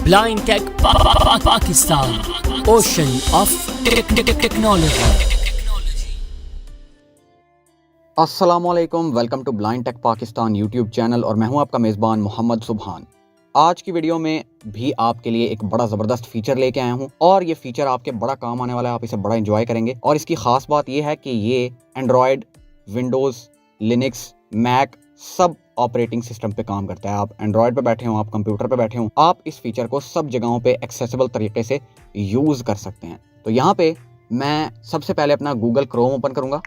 Blind tech Pakistan, ocean of technology. अस्सलामुअलैकुम, welcome to blind tech Pakistan YouTube channel और मैं हूं आपका मेज़बान मोहम्मद सुबहान। आज की वीडियो में भी आपके लिए एक बड़ा ज़बरदस्त फीचर लेके आया हूं और ये फीचर आपके बड़ा काम आने वाला है। आप इसे बड़ा एंजॉय करेंगे और इसकी ख़ास बात ये है कि ये एंड्रॉयड, विंडोज़, लिनक्स, मैक सब ऑपरेटिंग सिस्टम पे काम करता है। आप एंड्रॉयड पे बैठे हों, आप कंप्यूटर पे बैठे हों, आप इस फीचर को सब जगहों पे एक्सेसिबल तरीके से यूज़ कर सकते हैं। तो यहाँ पे मैं सबसे पहले अपना गूगल क्रोम ओपन करूँगा।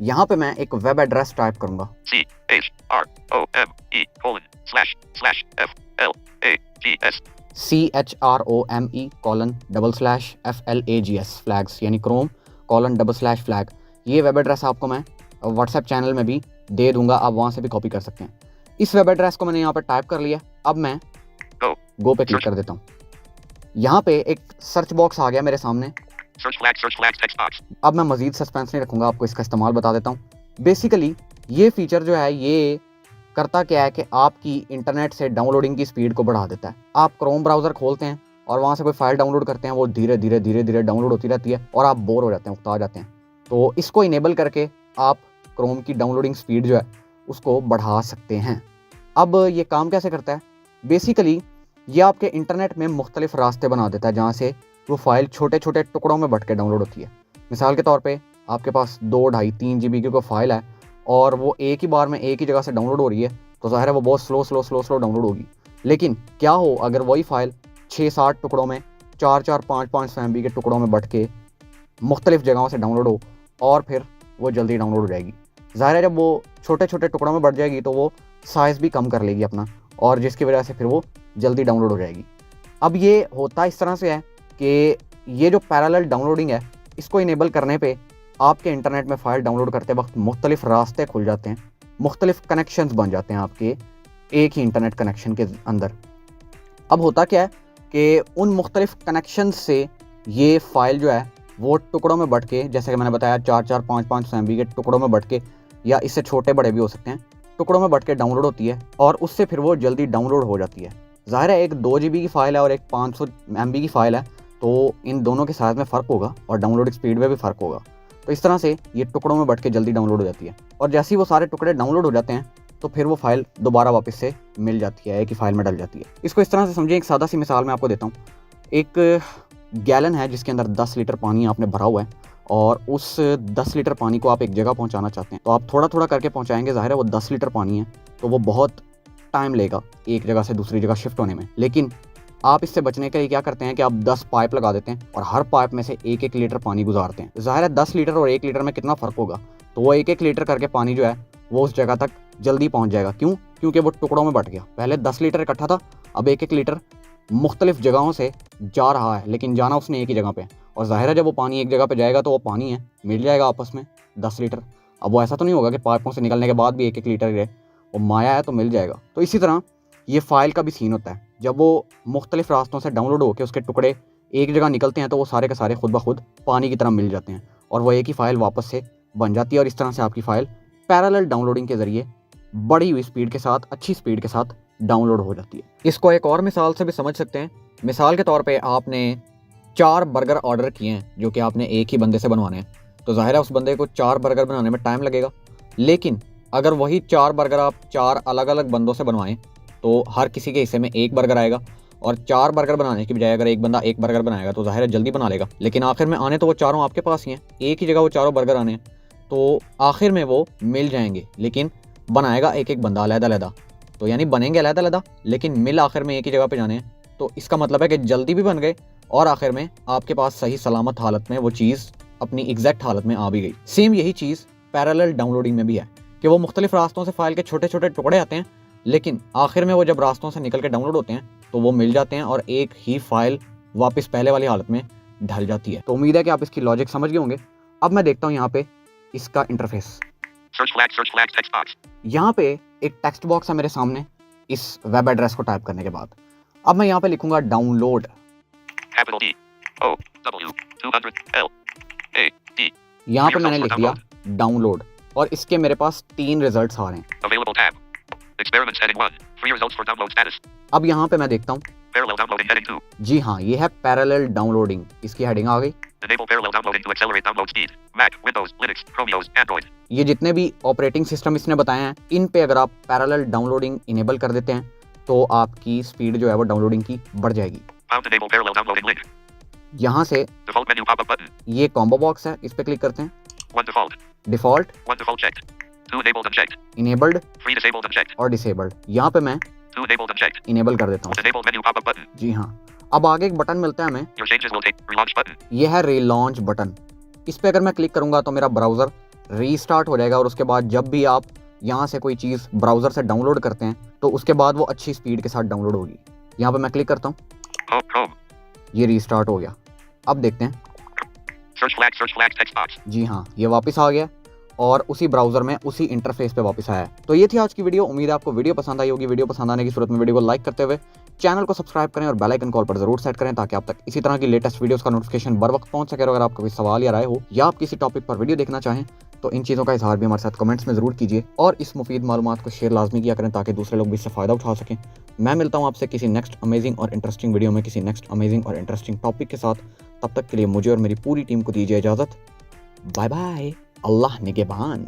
यहाँ पे मैं एक वेब एड्रेस टाइप करूँगा CHROME://FLAGS फ्लैग्स यानी chrome://flag। ये वेब एड्रेस आपको मैं व्हाट्सएप चैनल में भी दे दूंगा, आप वहाँ से भी कॉपी कर सकते हैं। इस वेब एड्रेस को मैंने यहाँ पे टाइप कर लिया। अब मैं गो पे क्लिक कर देता हूँ। यहाँ पे एक सर्च बॉक्स आ गया मेरे सामने। अब मैं मजीद सस्पेंस नहीं रखूंगा, आपको इसका इस्तेमाल बता देता हूँ। बेसिकली ये फीचर जो है ये करता क्या है कि आपकी इंटरनेट से डाउनलोडिंग की स्पीड को बढ़ा देता है। आप क्रोम ब्राउज़र खोलते हैं और वहाँ से कोई फाइल डाउनलोड करते हैं, वो धीरे धीरे डाउनलोड होती रहती है और आप बोर हो जाते हैं, उकता जाते हैं। तो इसको इनेबल करके आप क्रोम की डाउनलोडिंग स्पीड जो है उसको बढ़ा सकते हैं। अब ये काम कैसे करता है? बेसिकली ये आपके इंटरनेट में मुख्तलिफ रास्ते बना देता है जहाँ से वो फाइल छोटे छोटे टुकड़ों में बट के डाउनलोड होती है। मिसाल के तौर पे आपके पास 2, 2.5, 3 GB की कोई फाइल है और वो एक ही बार में एक ही जगह से डाउनलोड हो रही है, तो ज़ाहिर है वो बहुत स्लो डाउनलोड होगी। लेकिन क्या हो अगर वही फाइल 6-7 टुकड़ों में, 4-4, 5-5 MB के टुकड़ों में बट के मुख्तलिफ जगहों से डाउनलोड हो और फिर वो जल्दी डाउनलोड हो जाएगी। ज़ाहिर है जब वो छोटे छोटे टुकड़ों में बढ़ जाएगी तो वो साइज़ भी कम कर लेगी अपना, और जिसकी वजह से फिर वो जल्दी डाउनलोड हो जाएगी। अब ये होता इस तरह से है कि ये जो पैरेलल डाउनलोडिंग है इसको इनेबल करने पे आपके इंटरनेट में फ़ाइल डाउनलोड करते वक्त मुख्तलिफ रास्ते खुल जाते हैं, मुख्तलिफ कनेक्शंस बन जाते हैं आपके एक ही इंटरनेट कनेक्शन के अंदर। अब होता क्या है कि उन मुख्तलिफ कनेक्शंस से ये फ़ाइल जो है वो टुकड़ों में बट के, जैसे कि मैंने बताया 4-4, 5-5 MB के टुकड़ों में बट के, या इससे छोटे बड़े भी हो सकते हैं, टुकड़ों में बट के डाउनलोड होती है और उससे फिर वो जल्दी डाउनलोड हो जाती है। ज़ाहिर है एक 2 GB की फ़ाइल है और एक 500 MB की फ़ाइल है, तो इन दोनों के साइज़ में फ़र्क होगा और डाउनलोड स्पीड में भी फ़र्क होगा। तो इस तरह से ये टुकड़ों में बट के जल्दी डाउनलोड हो जाती है और जैसे ही वो सारे टुकड़े डाउनलोड हो जाते हैं तो फिर वो फाइल दोबारा वापस से मिल जाती है, एक ही फाइल में डल जाती है। इसको इस तरह से समझिए, एक सादा सी मिसाल मैं आपको देता हूँ। एक गैलन है जिसके अंदर 10 लीटर पानी आपने भरा हुआ है और उस 10 लीटर पानी को आप एक जगह पहुँचाना चाहते हैं, तो आप थोड़ा थोड़ा करके पहुँचाएंगे। ज़ाहिर है वो 10 लीटर पानी है तो वो बहुत टाइम लेगा एक जगह से दूसरी जगह शिफ्ट होने में। लेकिन आप इससे बचने के लिए क्या करते हैं कि आप 10 पाइप लगा देते हैं और हर पाइप में से 1-1 लीटर पानी गुजारते हैं। ज़ाहिर है 10 लीटर और 1 लीटर में कितना फ़र्क होगा, तो वो 1-1 लीटर करके पानी जो है वो उस जगह तक जल्दी पहुंच जाएगा। क्यों? क्योंकि वो टुकड़ों में बट गया। पहले 10 लीटर इकट्ठा था, अब 1-1 लीटर मुख्तलिफ जगहों से जा रहा है, लेकिन जाना उसने एक ही जगह पे। और ज़ाहिर है जब वो पानी एक जगह पे जाएगा तो वो पानी है, मिल जाएगा आपस में 10 लीटर। अब वो ऐसा तो नहीं होगा कि पाइपों से निकलने के बाद भी 1-1 लीटर रहे, वो माया है तो मिल जाएगा। तो इसी तरह ये फ़ाइल का भी सीन होता है। जब वो मुख्तलिफ रास्तों से डाउनलोड होकर उसके टुकड़े एक जगह निकलते हैं तो वो सारे के सारे खुद ब खुद पानी की तरह मिल जाते हैं और वो एक ही फ़ाइल वापस से बन जाती है। और इस तरह से आपकी फ़ाइल पैरेलल डाउनलोडिंग के ज़रिए बढ़ी हुई स्पीड के साथ, अच्छी स्पीड के साथ डाउनलोड हो जाती है। इसको एक और मिसाल से भी समझ सकते हैं। मिसाल के तौर पे आपने 4 बर्गर ऑर्डर किए हैं जो कि आपने एक ही बंदे से बनवाने हैं, तो ज़ाहिर है उस बंदे को 4 बर्गर बनाने में टाइम लगेगा। लेकिन अगर वही 4 बर्गर आप 4 अलग अलग बंदों से बनवाएं तो हर किसी के हिस्से में 1 बर्गर आएगा, और 4 बर्गर बनाने की बजाय अगर एक बंदा 1 बर्गर बनाएगा तो ज़ाहिर है जल्दी बना लेगा। लेकिन आखिर में आने तो वो चारों आपके पास ही हैं, एक ही जगह वो चारों बर्गर आने हैं, तो आखिर में वो मिल जाएंगे, लेकिन बनाएगा एक बंदा अलग-अलग। तो यानी बनेंगे अलग-अलग लेकिन मिल आखिर में एक ही जगह पे जाने हैं। तो इसका मतलब है कि जल्दी भी बन गए और आखिर में आपके पास सही सलामत हालत में वो चीज़ अपनी एग्जैक्ट हालत में आ भी गई। सेम यही चीज़ पैरेलल डाउनलोडिंग में भी है कि वो मुख्तलिफ रास्तों से फाइल के छोटे छोटे टुकड़े आते हैं, लेकिन आखिर में वो जब रास्तों से निकल के डाउनलोड होते हैं तो वो मिल जाते हैं और एक ही फाइल वापस पहले वाली हालत में ढल जाती है। तो उम्मीद है कि आप इसकी लॉजिक समझ गए होंगे। अब मैं देखता हूँ यहाँ पे इसका इंटरफेस। यहाँ पे एक टेक्स्ट बॉक्स है मेरे सामने इस वेब एड्रेस को टाइप करने के बाद। अब मैं यहाँ पे लिखूंगा डाउनलोड। यहाँ पे मैंने लिख दिया डाउनलोड और इसके मेरे पास 3 रिजल्ट्स आ रहे हैं। Experiments heading 1. Free results for download status. अब यहाँ पे मैं देखता हूँ, Parallel downloading heading 2. जी हाँ, ये है पैरेलल डाउनलोडिंग, इसकी हेडिंग आ गई। Enable parallel downloading to accelerate download speed. Mac, Windows, Linux, Chromios, Android. ये जितने भी ऑपरेटिंग सिस्टम इसने बताए हैं, इन पे अगर आप पैरेलल डाउनलोडिंग इनेबल कर देते हैं तो आपकी स्पीड जो है वो डाउनलोडिंग की बढ़ जाएगी। Found enable parallel downloading link. यहाँ से Default menu pop-up button. ये कॉम्बो बॉक्स है, इस पे क्लिक करते हैं। 1 default. Default, 1 default checked. 2 enabled unchecked. Enabled 3 disabled unchecked. और डिसेबल्ड, यहाँ पे मैं 2 enabled unchecked. इनेबल कर देता हूँ। Enable menu pop-up button. जी हाँ, अब आगे एक बटन मिलता है हमें, Your changes will take relaunch button. ये है रीलॉन्च बटन। इस पे अगर मैं क्लिक करूंगा तो मेरा ब्राउज़र रीस्टार्ट हो जाएगा और उसके बाद जब भी आप यहाँ से कोई चीज़ ब्राउज़र से डाउनलोड करते हैं तो उसके बाद वो अच्छी स्पीड के साथ डाउनलोड होगी। यहाँ पे मैं क्लिक करता हूँ, Home. ये रीस्टार्ट हो गया। अब देखते हैं, Search flag text box. जी हाँ, ये वापस आ गया और उसी ब्राउज़र में उसी इंटरफेस पे वापस आया है। तो ये थी आज की वीडियो। उम्मीद है आपको वीडियो पसंद आई होगी। वीडियो पसंद आने की सूरत में वीडियो को लाइक करते हुए चैनल को सब्सक्राइब करें और बेल आइकन कॉल पर जरूर सेट करें ताकि आप तक इसी तरह की लेटेस्ट वीडियोस का नोटिफिकेशन बर वक्त पहुंच सके। और अगर आपको कोई सवाल या राय हो या आप किसी टॉपिक पर वीडियो देखना चाहें तो इन चीज़ों का इजहार भी हमारे साथ कमेंट्स में ज़रूर कीजिए और इस मुफीद मालूमात को शेयर लाजमी किया करें ताकि दूसरे लोग भी इससे फ़ायदा उठा सकें। मैं मिलता हूँ आपसे किसी नेक्स्ट अमेजिंग और इंटरेस्टिंग वीडियो में किसी नेक्स्ट अमेजिंग और इंटरेस्टिंग टॉपिक के साथ। तब तक के लिए मुझे और मेरी पूरी टीम को दीजिए इजाज़त। बाय बाय, अल्लाह निगहबान।